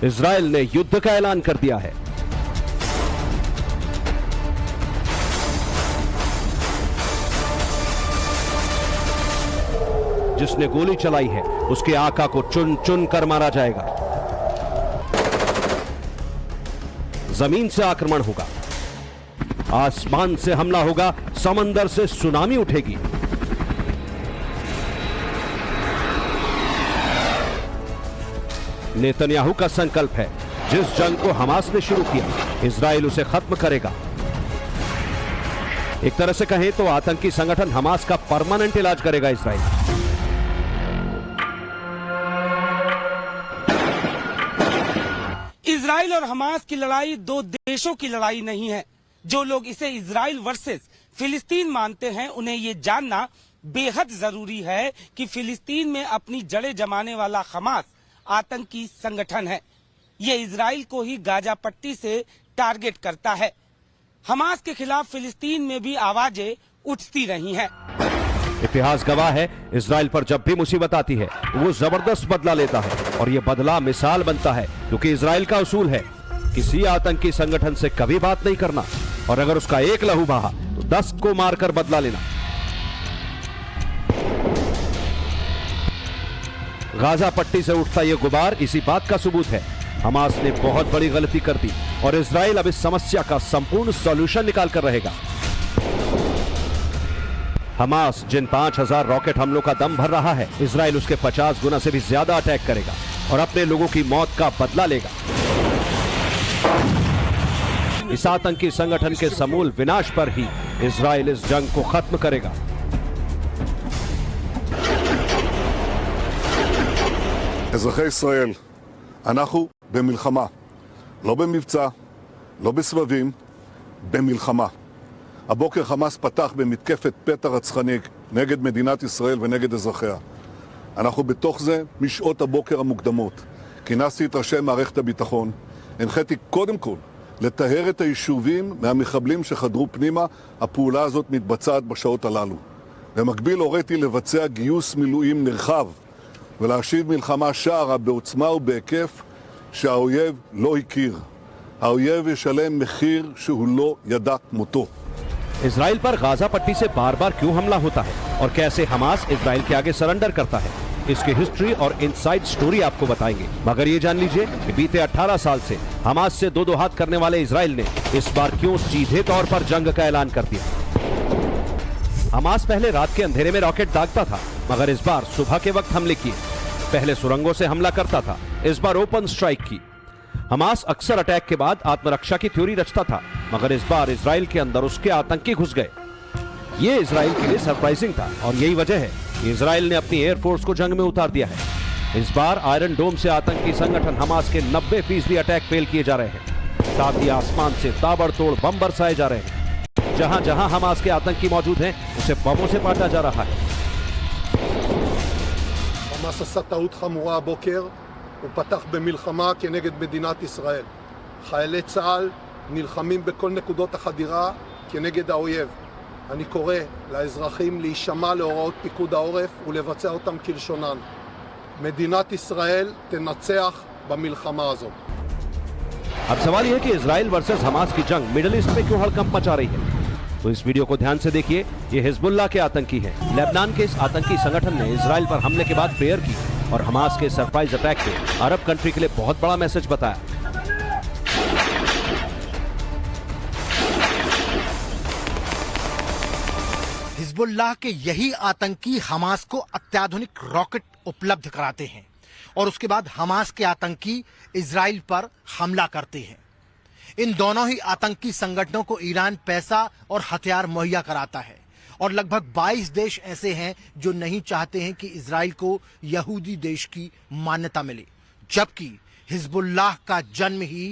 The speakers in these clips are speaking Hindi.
इजराइल ने युद्ध का ऐलान कर दिया है। जिसने गोली चलाई है उसके आका को चुन चुन कर मारा जाएगा। जमीन से आक्रमण होगा, आसमान से हमला होगा, समंदर से सुनामी उठेगी। नेतन्याहू का संकल्प है, जिस जंग को हमास ने शुरू किया इजराइल उसे खत्म करेगा। एक तरह से कहें तो आतंकी संगठन हमास का परमानेंट इलाज करेगा इजराइल। इजराइल और हमास की लड़ाई दो देशों की लड़ाई नहीं है। जो लोग इसे इजराइल वर्सेस फिलिस्तीन मानते हैं उन्हें ये जानना बेहद जरूरी है कि फिलिस्तीन में अपनी जड़ें जमाने वाला हमास आतंकी संगठन है। ये इजराइल को ही गाजा पट्टी से टारगेट करता है। हमास के खिलाफ फिलिस्तीन में भी आवाजें उठती रही हैं। इतिहास गवाह है, इजराइल पर जब भी मुसीबत आती है वो जबरदस्त बदला लेता है और ये बदला मिसाल बनता है, क्योंकि इजराइल का उसूल है किसी आतंकी संगठन से कभी बात नहीं करना और अगर उसका एक लहू बहा तो 10 को मारकर बदला लेना। गाजा पट्टी से उठता यह गुबार इसी बात का सबूत है। हमास ने बहुत बड़ी गलती कर दी और इजराइल अब इस समस्या का संपूर्ण सॉल्यूशन निकाल कर रहेगा। हमास जिन 5000 रॉकेट हमलों का दम भर रहा है, इजराइल उसके 50 गुना से भी ज्यादा अटैक करेगा और अपने लोगों की मौत का बदला लेगा। इस आतंकी संगठन के समूल विनाश पर ही इजराइल इस जंग को खत्म करेगा। אזרחי ישראל, אנחנו במלחמה, לא במבצע, לא בסבבים, במלחמה. הבוקר חמאס פתח במתקפת פתע רצחני נגד מדינת ישראל ונגד אזרחיה. אנחנו בתוך זה משעות הבוקר המוקדמות. כינסתי את ראשי מערכת הביטחון, הנחיתי קודם כל לטהר את היישובים מהמחבלים שחדרו פנימה. הפעולה הזאת מתבצעת בשעות הללו. במקביל הוריתי לבצע גיוס מילואים נרחב ולהשיב מלחמה שערה בעוצמה ובהיקף שהאויב לא הכיר. האויב ישלם מחיר שהוא לא ידע מותו. इजराइल पर गाजा पट्टी से बार बार क्यों हमला होता है और कैसे हमास इजराइल के आगे सरेंडर करता है, इसकी हिस्ट्री और इनसाइड स्टोरी आपको बताएंगे। मगर ये जान लीजिए कि बीते 18 साल से हमास से दो हाथ करने वाले इजराइल ने इस बार क्यों सीधे तौर पर जंग का ऐलान कर दिया। हमास पहले रात के अंधेरे में रॉकेट दागता था, मगर इस बार सुबह के वक्त हमले किए। पहले सुरंगों से हमला करता था, इस बार ओपन स्ट्राइक की। हमास अक्सर अटैक के बाद आत्मरक्षा की थ्योरी रचता था, मगर इस बार इजराइल के अंदर उसके आतंकी घुस गए। ये इजराइल के लिए सरप्राइजिंग था और यही वजह है कि इजराइल ने अपनी एयरफोर्स को जंग में उतार दिया है। इस बार आयरन डोम से आतंकी संगठन हमास के 90% अटैक फेल किए जा रहे हैं। साथ ही आसमान से ताबड़तोड़ बम बरसाए जा रहे हैं। जहां जहां हमास के आतंकी मौजूद हैं उसे बमों से काटा जा रहा है। חמאס עשה טעות חמורה הבוקר, הוא פתח במלחמה כנגד מדינת ישראל. חיילי צה"ל נלחמים בכל נקודות החדירה כנגד האויב. אני קורא לאזרחים להישמע להוראות פיקוד העורף ולבצע אותם כלשונן. מדינת ישראל תנצח במלחמה הזו. अब सवाल यह है कि इजराइल वर्सेस हमास की जंग मिडिल ईस्ट में क्यों हड़कंप मचा रही है। तो इस वीडियो को ध्यान से देखिए। ये हिजबुल्लाह के आतंकी हैं। लेबनान के इस आतंकी संगठन ने इजराइल पर हमले के बाद प्रेयर की और हमास के सरप्राइज अटैक को अरब कंट्री के लिए बहुत बड़ा मैसेज बताया। हिजबुल्लाह के यही आतंकी हमास को अत्याधुनिक रॉकेट उपलब्ध कराते हैं और उसके बाद हमास के आतंकी इजराइल पर हमला करते हैं। इन दोनों ही आतंकी संगठनों को ईरान पैसा और हथियार मुहैया कराता है और लगभग 22 देश ऐसे हैं जो नहीं चाहते हैं कि इजराइल को यहूदी देश की मान्यता मिले, जबकि हिजबुल्लाह का जन्म ही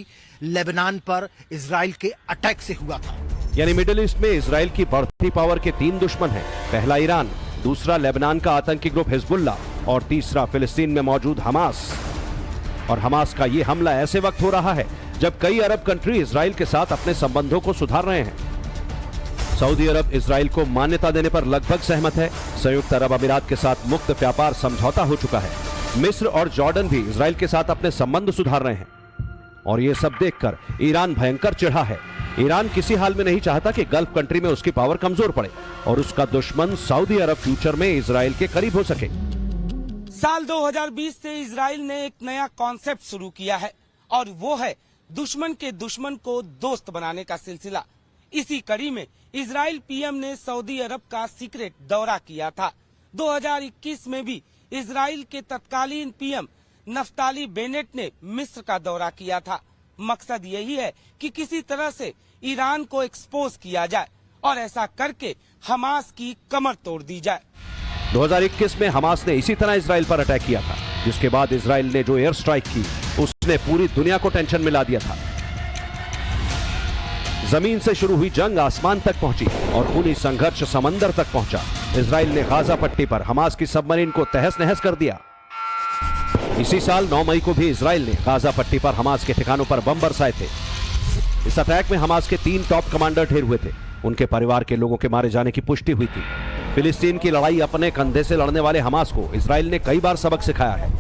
लेबनान पर इजराइल के अटैक से हुआ था। यानी मिडिल ईस्ट में इजराइल की बढ़ती पावर के 3 दुश्मन हैं। पहला ईरान, दूसरा लेबनान का आतंकी ग्रुप हिजबुल्लाह और तीसरा फिलिस्तीन में मौजूद हमास। और हमास का ये हमला ऐसे वक्त हो रहा है जब कई अरब कंट्री इजराइल के साथ अपने संबंधों को सुधार रहे हैं। सऊदी अरब इजराइल को मान्यता देने पर लगभग सहमत है। संयुक्त अरब अमीरात के साथ मुक्त व्यापार समझौता हो चुका है। मिस्र और जॉर्डन भी इजराइल के साथ अपने संबंध सुधार रहे हैं। और ये सब देखकर ईरान भयंकर चिढ़ा है। ईरान किसी हाल में नहीं चाहता कि गल्फ कंट्री में उसकी पावर कमजोर पड़े और उसका दुश्मन सऊदी अरब फ्यूचर में इजराइल के करीब हो सके। साल 2020 से इजराइल ने एक नया कॉन्सेप्ट शुरू किया है और वो है दुश्मन के दुश्मन को दोस्त बनाने का सिलसिला। इसी कड़ी में इजराइल पीएम ने सऊदी अरब का सीक्रेट दौरा किया था। 2021 में भी इजराइल के तत्कालीन पीएम नफ्ताली बेनेट ने मिस्र का दौरा किया था। मकसद यही है कि किसी तरह से ईरान को एक्सपोज किया जाए और ऐसा करके हमास की कमर तोड़ दी जाए। 2021 में हमास ने इसी तरह इजराइल पर अटैक किया था, जिसके बाद इजराइल ने जो एयर स्ट्राइक की उसने पूरी दुनिया को टेंशन में ला दिया था। जमीन से शुरू हुई जंग आसमान तक पहुंची और खूनी संघर्ष समंदर तक पहुंचा। इजराइल ने गाजा पट्टी पर हमास की सबमरीन को तहस नहस कर दिया। इसी साल 9 मई को भी इजराइल ने गाजा पट्टी पर हमास के ठिकानों पर बम बरसाए थे। इस अटैक में हमास के 3 टॉप कमांडर ढेर हुए थे। उनके परिवार के लोगों के मारे जाने की पुष्टि हुई थी। फिलिस्तीन की लड़ाई अपने कंधे से लड़ने वाले हमास को इजराइल ने कई बार सबक सिखाया है।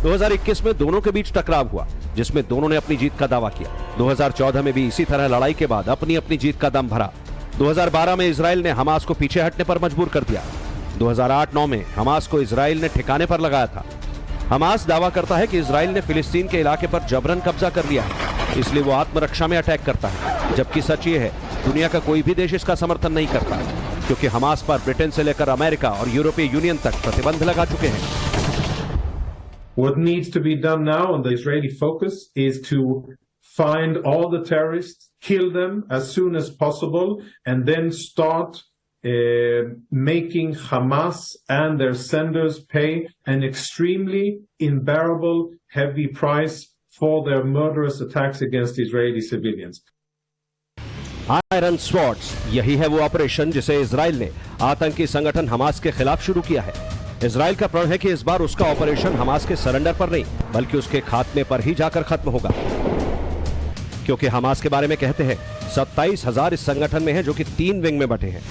2021 में दोनों के बीच टकराव हुआ, जिसमें दोनों ने अपनी जीत का दावा किया। 2014 में भी इसी तरह लड़ाई के बाद अपनी अपनी जीत का दम भरा। 2012 में इजराइल ने हमास को पीछे हटने पर मजबूर कर दिया। 2008-9 में हमास को इजराइल ने ठिकाने पर लगाया था। हमास दावा करता है कि इजराइल ने फिलिस्तीन के इलाके पर जबरन कब्जा कर लिया है, इसलिए वो आत्मरक्षा में अटैक करता है। जबकि सच ये है, दुनिया का कोई भी देश इसका समर्थन नहीं करता, क्योंकि हमास पर ब्रिटेन से लेकर अमेरिका और यूरोपीय यूनियन तक प्रतिबंध लगा चुके हैं। What needs to be done now, and the Israeli focus, is to find all the terrorists, kill them as soon as possible, and then start making Hamas and their senders pay an extremely unbearable heavy price for their murderous attacks against Israeli civilians. Iron swords, यही है वो ऑपरेशन जिसे इजराइल ने आतंकी संगठन हमास के खिलाफ शुरू किया है। इजराइल का प्रण है कि इस बार उसका ऑपरेशन हमास के सरेंडर पर नहीं, बल्कि उसके खात्मे पर ही जाकर खत्म होगा। क्योंकि हमास के बारे में कहते हैं 27,000 इस संगठन में है, जो कि 3 विंग में बटे हैं,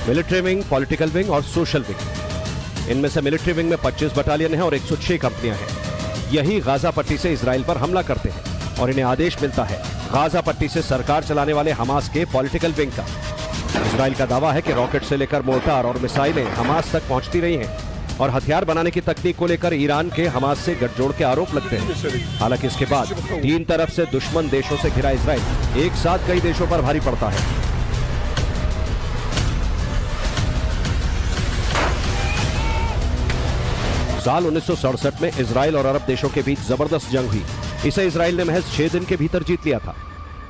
मिलिट्री विंग, पॉलिटिकल विंग और सोशल विंग। इनमें से मिलिट्री विंग में 25 बटालियन है और 106 कंपनियां हैं। यही गाजा पट्टी से इजराइल पर हमला करते हैं और इन्हें आदेश मिलता है गाजा पट्टी से सरकार चलाने वाले हमास के पॉलिटिकल विंग का। इजराइल का दावा है कि रॉकेट से लेकर मोर्टार और मिसाइलें हमास तक पहुंचती रही हैं और हथियार बनाने की तकनीक को लेकर ईरान के हमास से गठजोड़ के आरोप लगते हैं। हालांकि इसके बाद 3 तरफ से दुश्मन देशों से घिरा इजराइल एक साथ कई देशों पर भारी पड़ता है। साल 1967 में इजराइल और अरब देशों के बीच जबरदस्त जंग हुई। इसे इजराइल ने महज 6 दिन के भीतर जीत लिया था।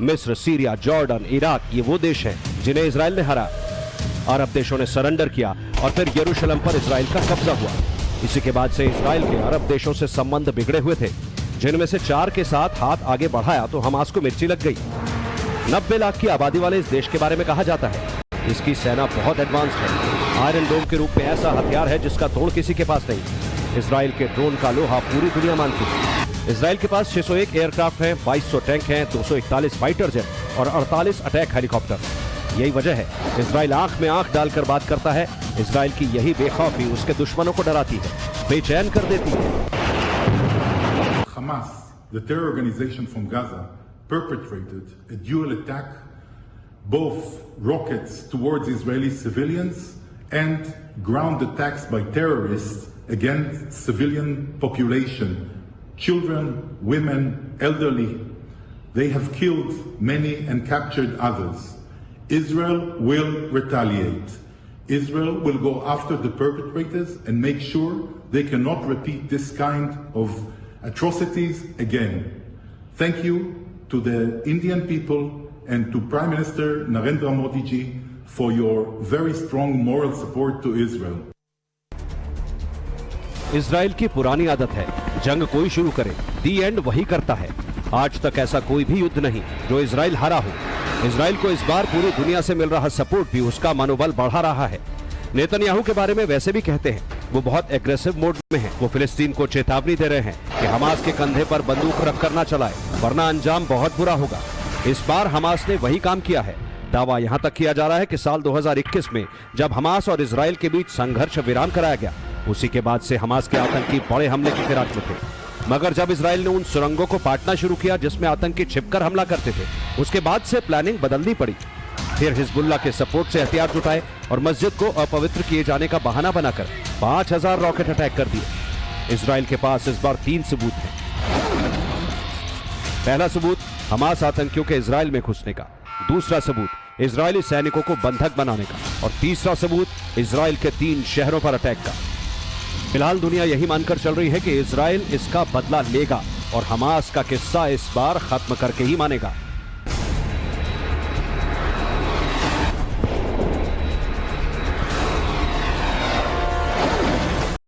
मिस्र, सीरिया, जॉर्डन, इराक, ये वो देश हैं जिन्हें इजराइल ने हरा। अरब देशों ने सरेंडर किया और फिर यरूशलेम पर इजराइल का कब्जा हुआ। इसी के बाद से इजराइल के अरब देशों से संबंध बिगड़े हुए थे, जिनमें से 4 के साथ हाथ आगे बढ़ाया तो हमास को मिर्ची लग गई। 90 लाख की आबादी वाले इस देश के बारे में कहा जाता है इसकी सेना बहुत एडवांस्ड है। आयरन डोम के रूप में ऐसा हथियार है जिसका तोड़ किसी के पास नहीं। इजराइल के ड्रोन का लोहा पूरी दुनिया मानती है। इजराइल के पास 601 एयरक्राफ्ट हैं, 2200 टैंक हैं, 241 फाइटर जेट और 48 अटैक हेलीकॉप्टर। यही वजह है इजराइल आंख में आंख डालकर बात करता है। इजराइल की यही बेखौफी उसके दुश्मनों को डराती है, बेचैन कर देती है। Hamas, the terror organization from Gaza, perpetrated a dual attack, both rockets towards Israeli civilians and ground attacks by terrorists against civilian population, children, women, elderly. They have killed many and captured others. Israel will retaliate. Israel will go after the perpetrators and make sure they cannot repeat this kind of atrocities again. Thank you to the Indian people and to Prime Minister Narendra Modi ji for your very strong moral support to Israel. Israel की पुरानी आदत है, जंग कोई शुरू करे दी एंड वही करता है। आज तक ऐसा कोई भी युद्ध नहीं जो इजराइल हारा हो। इजराइल को इस बार पूरी दुनिया से मिल रहा सपोर्ट भी उसका मनोबल बढ़ा रहा है। नेतन्याहू के बारे में वैसे भी कहते हैं वो बहुत एग्रेसिव मोड में हैं। वो फिलिस्तीन को चेतावनी दे रहे हैं कि हमास के कंधे पर बंदूक रखकर ना चलाए, वरना अंजाम बहुत बुरा होगा। इस बार हमास ने वही काम किया है। दावा यहां तक किया जा रहा है कि साल 2021 में जब हमास और इजराइल के बीच संघर्ष विराम कराया गया, उसी के बाद से हमास के आतंकी बड़े हमले की फिराक में थे। मगर जब इजराइल ने उन सुरंगों को पाटना शुरू किया जिसमें आतंकी छिपकर हमला करते थे, उसके बाद से प्लानिंग बदलनी पड़ी। फिर हिजबुल्लाह के सपोर्ट से हथियार जुटाए और मस्जिद को अपवित्र किए जाने का बहाना बनाकर 5000 रॉकेट अटैक कर दिए। इजराइल के पास इस बार 3 सबूत हैं। पहला सबूत हमास आतंकियों के इजराइल में घुसने का, दूसरा सबूत इजरायली सैनिकों को बंधक बनाने का और तीसरा सबूत इजराइल के 3 शहरों पर अटैक का। फिलहाल दुनिया यही मानकर चल रही है कि इजराइल इसका बदला लेगा और हमास का किस्सा इस बार खत्म करके ही मानेगा।